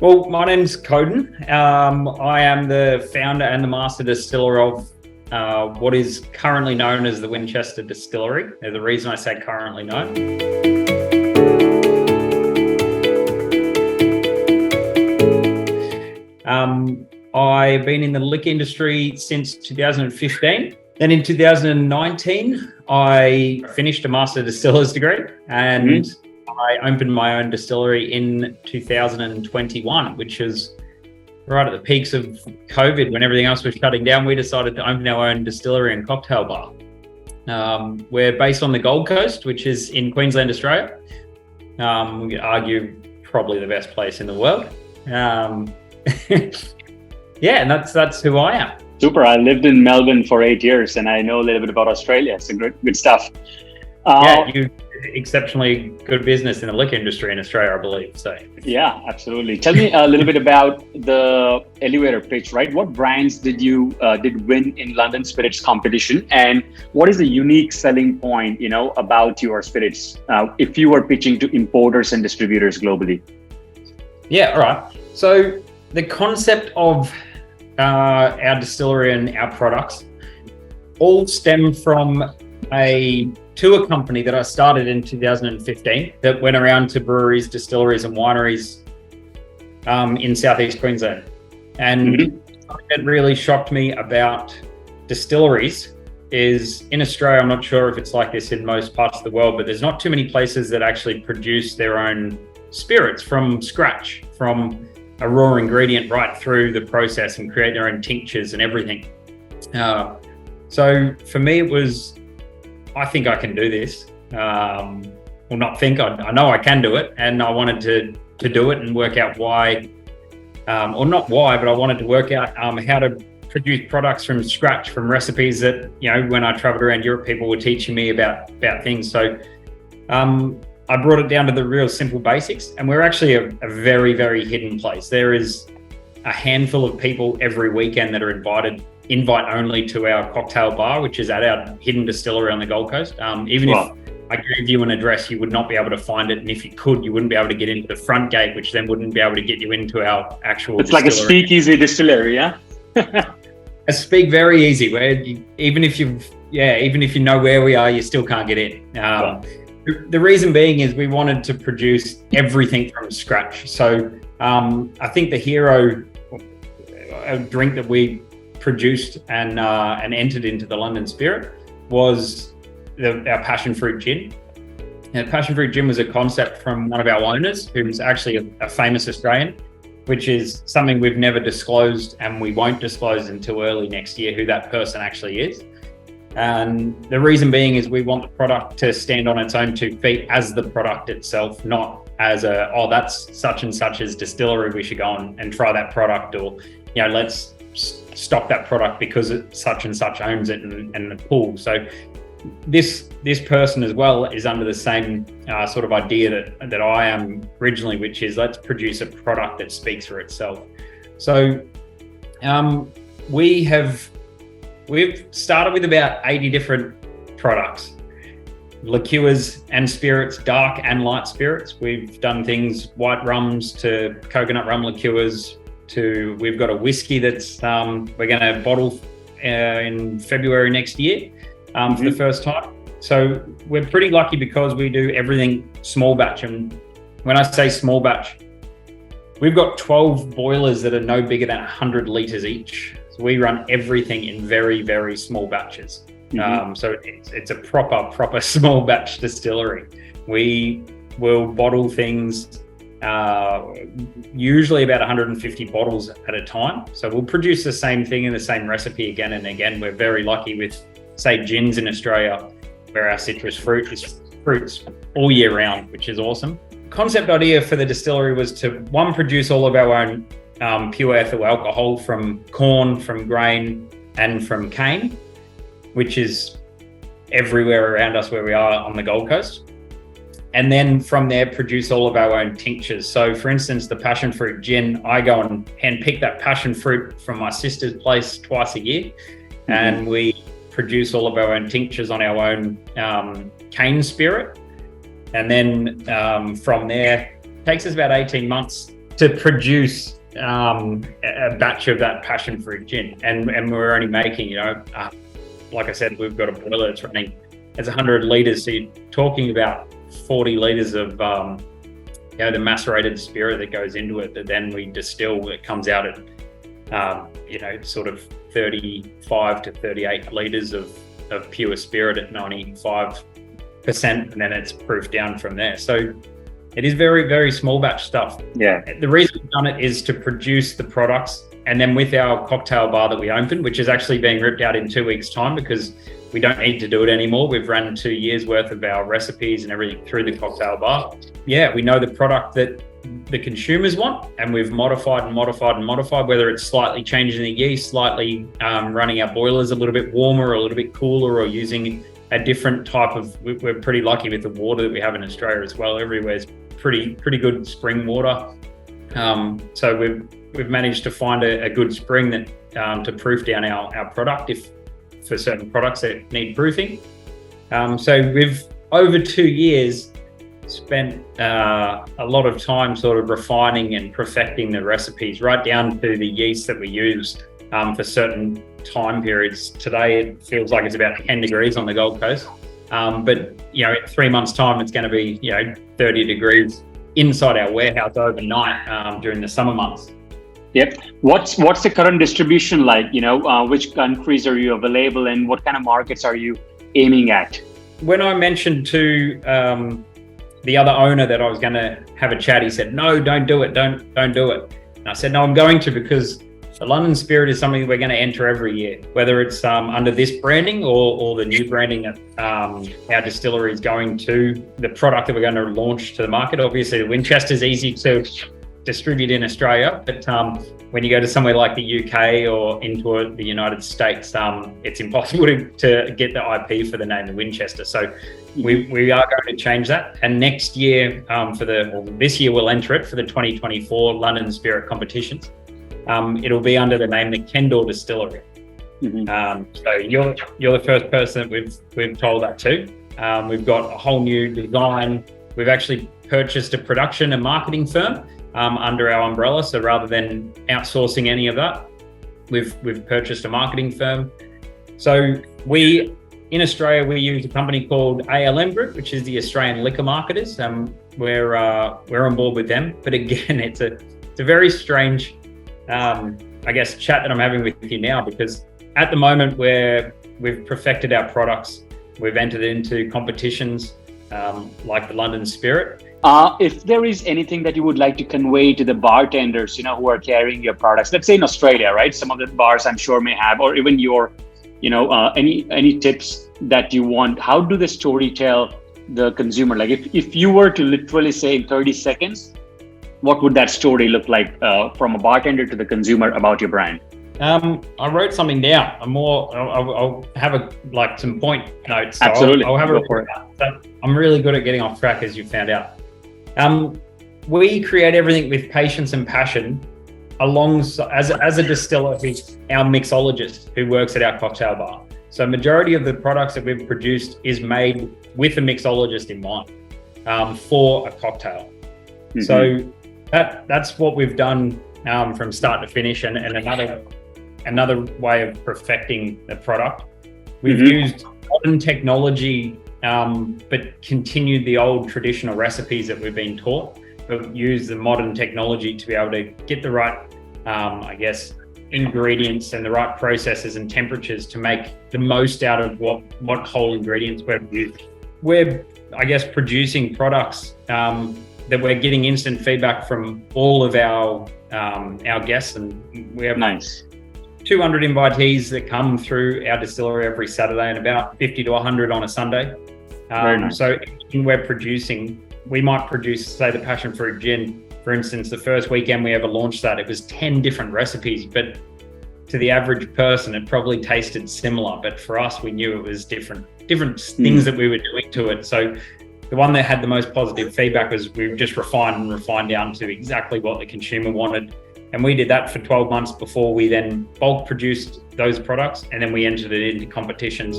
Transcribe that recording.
Well, my name's Coden. I am the founder and the master distiller of what is currently known as the Winchester Distillery. The reason I say currently known. I've been in the liquor industry since 2015. Then in 2019, I finished a master distiller's degree and I opened my own distillery in 2021, which is right at the peaks of COVID when everything else was shutting down. We decided to open our own distillery and cocktail bar. We're based on the Gold Coast, which is in Queensland, Australia. We could argue probably the best place in the world. Yeah, and that's who I am. Super. I lived in Melbourne for 8 years and I know a little bit about Australia. So good stuff. Yeah, you exceptionally good business in the liquor industry in Australia, I believe. So yeah, absolutely. Tell me a little bit about the elevator pitch, right? What brands did win in London Spirits competition, and what is the unique selling point, about your spirits if you were pitching to importers and distributors globally? Yeah, all right. So the concept of our distillery and our products all stem from a tour company that I started in 2015 that went around to breweries, distilleries and wineries in southeast Queensland. And something that really shocked me about distilleries is in Australia, I'm not sure if it's like this in most parts of the world, but there's not too many places that actually produce their own spirits from scratch, from a raw ingredient right through the process, and create their own tinctures and everything. So for me, it was, I think I can do this. Well, not think, I know I can do it. And I wanted to do it and work out why, or not why, but I wanted to work out how to produce products from scratch, from recipes that, when I traveled around Europe, people were teaching me about things. So I brought it down to the real simple basics, and we're actually a very, very hidden place. There is a handful of people every weekend that are invite only to our cocktail bar, which is at our hidden distillery on the Gold Coast. Even if I gave you an address, you would not be able to find it. And if you could, you wouldn't be able to get into the front gate, which then wouldn't be able to get you into our actual It's distillery. Like a speakeasy distillery, yeah? I speak very easy, where even if you know where we are, you still can't get in. The reason being is we wanted to produce everything from scratch. So I think the hero drink that we produced and entered into the London Spirit was our Passionfruit gin. And Passionfruit gin was a concept from one of our owners, who's actually a famous Australian, which is something we've never disclosed, and we won't disclose until early next year who that person actually is. And the reason being is we want the product to stand on its own 2 feet as the product itself, not as that's such and such's distillery, we should go and try that product, or let's stop that product because such and such owns it and the pool. So this person as well is under the same sort of idea that I am originally, which is let's produce a product that speaks for itself. So we've started with about 80 different products, liqueurs and spirits, dark and light spirits. We've done things white rums to coconut rum liqueurs to, we've got a whiskey that's we're going to bottle in February next year for the first time. So we're pretty lucky because we do everything small batch. And when I say small batch, we've got 12 boilers that are no bigger than 100 litres each. So we run everything in very, very small batches. So it's a proper small batch distillery. We will bottle things, usually about 150 bottles at a time. So we'll produce the same thing in the same recipe again and again. We're very lucky with, say, gins in Australia, where our citrus fruit is fruits all year round, which is awesome. Concept idea for the distillery was to, one, produce all of our own pure ethyl alcohol from corn, from grain, and from cane, which is everywhere around us where we are on the Gold Coast. And then from there, produce all of our own tinctures. So for instance, the Passionfruit gin, I go and handpick that passion fruit from my sister's place twice a year. And we produce all of our own tinctures on our own cane spirit. And then from there, it takes us about 18 months to produce a batch of that Passionfruit gin, and we're only making, like I said, we've got a boiler that's running as 100 liters. So you're talking about 40 liters of the macerated spirit that goes into it, that then we distill. It comes out at sort of 35 to 38 liters of pure spirit at 95%, and then it's proofed down from there. So it is very, very small batch stuff. Yeah. The reason we've done it is to produce the products, and then with our cocktail bar that we opened, which is actually being ripped out in 2 weeks' time because we don't need to do it anymore. We've run 2 years worth of our recipes and everything through the cocktail bar. Yeah, we know the product that the consumers want, and we've modified, whether it's slightly changing the yeast, slightly running our boilers a little bit warmer or a little bit cooler, or using a different type of, we're pretty lucky with the water that we have in Australia as well. Everywhere's pretty good spring water. So we've managed to find a good spring that to proof down our product for certain products that need proofing. So we've, over 2 years, spent a lot of time sort of refining and perfecting the recipes, right down to the yeast that we use for certain time periods. Today it feels like it's about 10 degrees on the Gold Coast, but in 3 months' time it's going to be 30 degrees inside our warehouse overnight during the summer months. Yep. What's the current distribution like? Which countries are you available in? What kind of markets are you aiming at? When I mentioned to the other owner that I was going to have a chat, he said, "No, don't do it. Don't do it." And I said, "No, I'm going to, because the London Spirit is something we're going to enter every year, whether it's under this branding or the new branding that our distillery is going to, the product that we're going to launch to the market." Obviously, the Winchester is easy to distribute in Australia, but when you go to somewhere like the UK or into the United States, it's impossible to get the IP for the name of Winchester. So we are going to change that, and next year this year we'll enter it for the 2024 London Spirit competitions. It'll be under the name the Kendall Distillery. Mm-hmm. So you're the first person that we've told that to. We've got a whole new design. We've actually purchased a production and marketing firm under our umbrella. So rather than outsourcing any of that, we've purchased a marketing firm. So in Australia, we use a company called ALM Group, which is the Australian liquor marketers. We're on board with them. But again, it's a very strange, chat that I'm having with you now, because at the moment we've perfected our products, we've entered into competitions like the London Spirit. If there is anything that you would like to convey to the bartenders, who are carrying your products, let's say in Australia, right? Some of the bars I'm sure may have, or even your, any tips that you want. How do the story tell the consumer? Like if you were to literally say in 30 seconds, what would that story look like from a bartender to the consumer about your brand? I wrote something down. I'll have some point notes. So Absolutely. I'll have a report. So I'm really good at getting off track, as you found out. We create everything with patience and passion, alongside as a distiller who's our mixologist who works at our cocktail bar. So majority of the products that we've produced is made with a mixologist in mind for a cocktail. Mm-hmm. So that's what we've done from start to finish. And another way of perfecting the product, we've used modern technology, but continued the old traditional recipes that we've been taught, but use the modern technology to be able to get the right, ingredients and the right processes and temperatures to make the most out of what whole ingredients we're using. We're, producing products that we're getting instant feedback from all of our guests, and we have 200 invitees that come through our distillery every Saturday, and about 50 to 100 on a Sunday. Very nice. So everything we're producing, we might produce, say, the Passionfruit gin, for instance. The first weekend we ever launched that, it was 10 different recipes, but to the average person, it probably tasted similar. But for us, we knew it was different things that we were doing to it. So the one that had the most positive feedback was we've just refined down to exactly what the consumer wanted. And we did that for 12 months before we then bulk produced those products, and then we entered it into competitions.